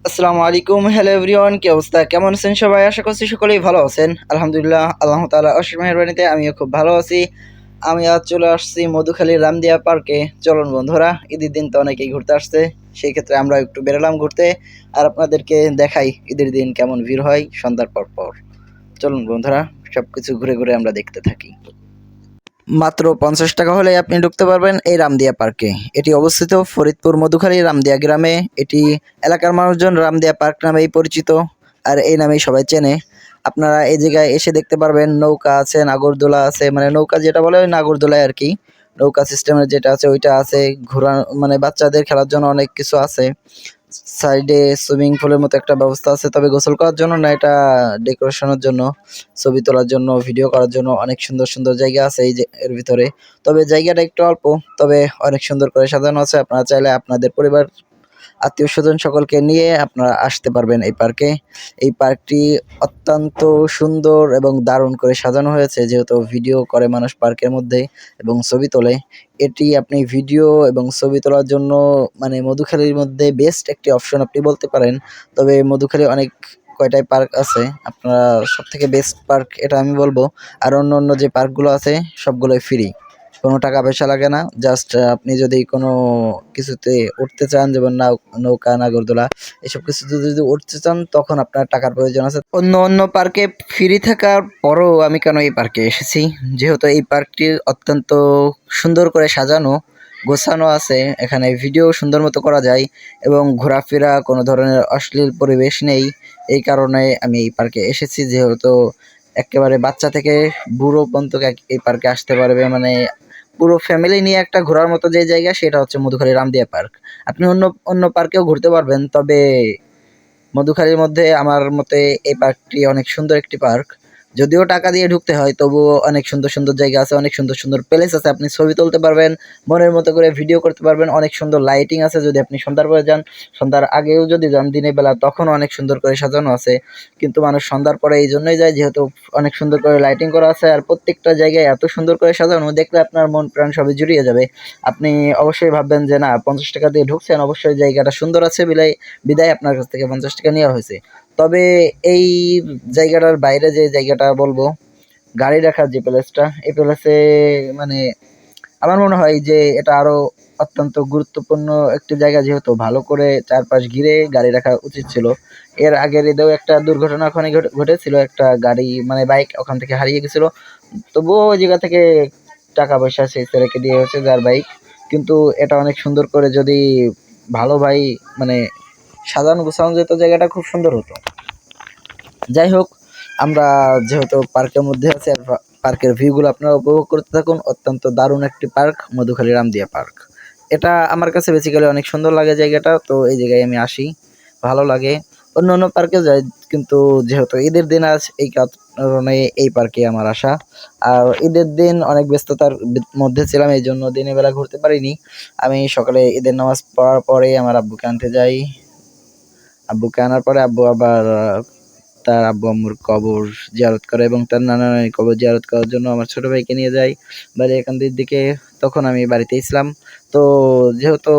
আসসালামু আলাইকুম, hello everyone, কি অবস্থা, কেমন আছেন সবাই? আশা করছি সকলেই ভালো আছেন। আলহামদুলিল্লাহ, আল্লাহ তাআলা অশেষ মেহেরবানিতে আমিও খুব ভালো আছি। আমি আজ চলে আসছি মধুখালীর রামদিয়া পার্কে। চলুন বন্ধুরা, ঈদের দিন তো অনেকেই ঘুরতে আসছে, সেই ক্ষেত্রে আমরা একটু বেরোলাম ঘুরতে, আর আপনাদেরকে দেখাই ঈদের দিন কেমন ভিড় হয় সন্ধ্যার পর পর। চলুন বন্ধুরা, সবকিছু ঘুরে ঘুরে আমরা দেখতে থাকি। মাত্র 50 টাকা হলে আপনি ঢুকতে পারবেন এই রামদিয়া পার্কে। এটি অবস্থিত ফরিদপুর মধুখালী রামদিয়া গ্রামে। এটি এলাকার মানুষজন রামদিয়া পার্ক নামেই পরিচিত, আর এই নামেই সবাই চেনে। আপনারা এই জায়গায় এসে দেখতে পারবেন নৌকা আছে, নাগরদোলা আছে, মানে নৌকা যেটা বলে ওই নাগরদোলায় আর কি। নৌকা সিস্টেমের যেটা আছে ওইটা আছে, ঘোরা মানে বাচ্চাদের খেলার জন্য অনেক কিছু আছে। সাইডে সুইমিং পুলের মতো একটা ব্যবস্থা আছে, তবে গোসল করার জন্য না, এটা ডেকোরেশনের জন্য, ছবি তোলার জন্য, ভিডিও করার জন্য অনেক সুন্দর সুন্দর জায়গা আছে এই যে এর ভিতরে। তবে জায়গাটা একটু অল্প, তবে অনেক সুন্দর করে সাজানো আছে। আপনারা চাইলে আপনাদের পরিবার, আত্মীয় স্বজন সকলকে নিয়ে আপনারা আসতে পারবেন এই পার্কে। এই পার্কটি অত্যন্ত সুন্দর এবং দারুণ করে সাজানো হয়েছে, যেহেতু ভিডিও করে মানুষ পার্কের মধ্যে এবং ছবি তোলে। এটি আপনি ভিডিও এবং ছবি তোলার জন্য মানে মধুখালীর মধ্যে বেস্ট একটি অপশন আপনি বলতে পারেন। তবে মধুখালী অনেক কয়টাই পার্ক আছে, আপনারা সব থেকে বেস্ট পার্ক এটা আমি বলবো। আর অন্য অন্য যে পার্কগুলো আছে সবগুলোই ফ্রি, কোনো টাকা পয়সা লাগে না। জাস্ট আপনি যদি কোনো কিছুতে উঠতে চান, যেমন নৌকা, নাগরদোলা, এসব কিছুতে যদি উঠতে চান তখন আপনার টাকার প্রয়োজন আছে। অন্য অন্য পার্কে ফ্রি থাকার পরও আমি কেন এই পার্কে এসেছি, যেহেতু এই পার্কটি অত্যন্ত সুন্দর করে সাজানো গোছানো আছে। এখানে ভিডিও সুন্দর মতো করা যায় এবং ঘোরাফেরা কোনো ধরনের অশ্লীল পরিবেশ নেই। এই কারণে আমি এই পার্কে এসেছি, যেহেতু একেবারে বাচ্চা থেকে বুড়ো পর্যন্ত এই পার্কে আসতে পারবে। মানে পুরো ফ্যামিলি নিয়ে একটা ঘোরার মতো যে জায়গা, সেটা হচ্ছে মধুখালী রামদিয়া পার্ক। আপনি অন্য অন্য পার্কেও ঘুরতে পারবেন, তবে মধুখালীর মধ্যে আমার মতে এই পার্কটি অনেক সুন্দর একটি পার্ক। যদিও টাকা দিয়ে ঢুকতে হয়, তবুও অনেক সুন্দর সুন্দর জায়গা আছে, অনেক সুন্দর সুন্দর প্লেস আছে। আপনি ছবি তুলতে পারবেন, মনের মতো করে ভিডিও করতে পারবেন। অনেক সুন্দর লাইটিং আছে, যদি আপনি সন্ধ্যার পরে যান, সন্ধ্যার আগেও যদি যান দিনের বেলা, তখনও অনেক সুন্দর করে সাজানো আছে। কিন্তু মানুষ সন্ধ্যার পরে এই জন্যই যায়, যেহেতু অনেক সুন্দর করে লাইটিং করা আছে, আর প্রত্যেকটা জায়গায় এত সুন্দর করে সাজানো, দেখলে আপনার মন প্রাণ সবই জুড়িয়ে যাবে। আপনি অবশ্যই ভাববেন যে না, 50 টাকা দিয়ে ঢুকছেন, অবশ্যই জায়গাটা সুন্দর আছে বিদায় আপনার কাছ থেকে 50 টাকা নেওয়া হয়েছে। তবে এই জায়গাটার বাইরে যে জায়গাটা বলবো, গাড়ি রাখার যে প্লেসটা, এই প্লেসে মানে আমার মনে হয় যে এটা আরো অত্যন্ত গুরুত্বপূর্ণ একটি জায়গা, যেহেতু ভালো করে চারপাশ ঘিরে গাড়ি রাখা উচিত ছিল। এর আগের ঈদেও একটা দুর্ঘটনা ওখানে ঘটেছিল, একটা গাড়ি মানে বাইক ওখান থেকে হারিয়ে গেছিল। তবুও ওই জায়গা থেকে টাকা পয়সা সেই ছেলেকে দিয়ে হচ্ছে যার বাইক। কিন্তু এটা অনেক সুন্দর করে যদি ভালো ভাই মানে সাজানো গোছানো যেত, জায়গাটা খুব সুন্দর হতো। যাই হোক, আমরা যেহেতু পার্কের মধ্যে আছি, আর পার্কের ভিউগুলো আপনারা উপভোগ করতে থাকুন। অত্যন্ত দারুণ একটি পার্ক মধুখালী রামদিয়া পার্ক। এটা আমার কাছে বেসিক্যালি অনেক সুন্দর লাগে জায়গাটা, তো এই জায়গায় আমি আসি, ভালো লাগে। অন্য অন্য পার্কে যাই, কিন্তু যেহেতু ঈদের দিন আজ, এই কারণে এই পার্কে আমার আসা। আর ঈদের দিন অনেক ব্যস্ততার মধ্যে ছিলাম, এই জন্য দিনের বেলা ঘুরতে পারিনি। আমি সকালে ঈদের নামাজ পড়ার পরে আমার আব্বুকে আনতে যাই। আব্বুকে আনার পরে আব্বু আবার তার আব্বু আম্মুর কবর জিয়ারত করে, এবং তার নানা নানির কবর জিয়ারত করার জন্য আমার ছোট ভাইকে নিয়ে যায় বাড়ি একান্তের দিকে। তখন আমি বাড়িতেই ছিলাম। তো যেহেতু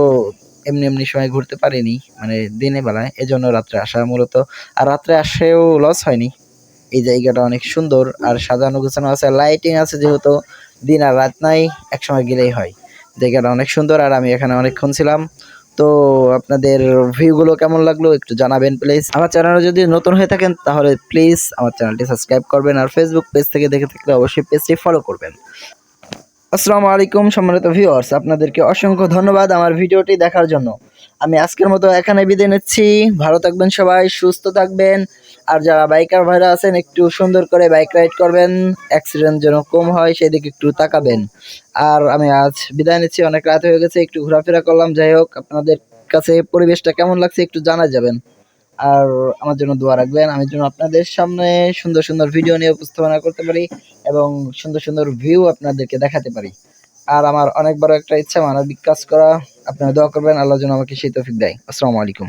এমনি এমনি সময় ঘুরতে পারিনি, মানে দিনের বেলায়, এজন্য রাত্রে আসা মূলত। আর রাত্রে আসেও লস হয়নি, এই জায়গাটা অনেক সুন্দর আর সাজানো গোছানো আছে, লাইটিং আছে, যেহেতু দিন আর রাত নাই, একসময় গেলেই হয়। জায়গাটা অনেক সুন্দর, আর আমি এখানে অনেকক্ষণ ছিলাম। তো আপনাদের ভিউগুলো কেমন লাগলো একটু জানাবেন প্লিজ। আমার চ্যানেলে যদি নতুন হয়ে থাকেন তাহলে প্লিজ আমার চ্যানেলটি সাবস্ক্রাইব করবেন, আর ফেসবুক পেজ থেকে দেখে থাকলে অবশ্যই পেজটি ফলো করবেন। আসসালামু আলাইকুম সম্মানিত ভিউয়ার্স, আপনাদেরকে অসংখ্য ধন্যবাদ আমার ভিডিওটি দেখার জন্য। আমি আজকের মতো এখানে বিদায় নিচ্ছি। ভালো থাকবেন সবাই, সুস্থ থাকবেন। আর যারা বাইকার ভাইরা আছেন, একটু সুন্দর করে বাইক রাইড করবেন, অ্যাক্সিডেন্ট যেন কম হয় সেদিকে একটু তাকাবেন। আর আমি আজ বিদায় নিচ্ছি, অনেক রাত হয়ে গেছে, একটু ঘোরাফেরা করলাম। যাই হোক, আপনাদের কাছে পরিবেশটা কেমন লাগছে একটু জানা যাবেন। আর আমার জন্য দোয়া রাখবেন, আমি যেন আপনাদের সামনে সুন্দর সুন্দর ভিডিও নিয়ে উপস্থাপনা করতে পারি এবং সুন্দর সুন্দর ভিউ আপনাদেরকে দেখাতে পারি। আর আমার অনেক বড় একটা ইচ্ছা মানবিক কাজ করা। আপনারা দোয়া করবেন, আল্লাহ যেন আমাকে সেই তৌফিক দেয়। আসসালামু আলাইকুম।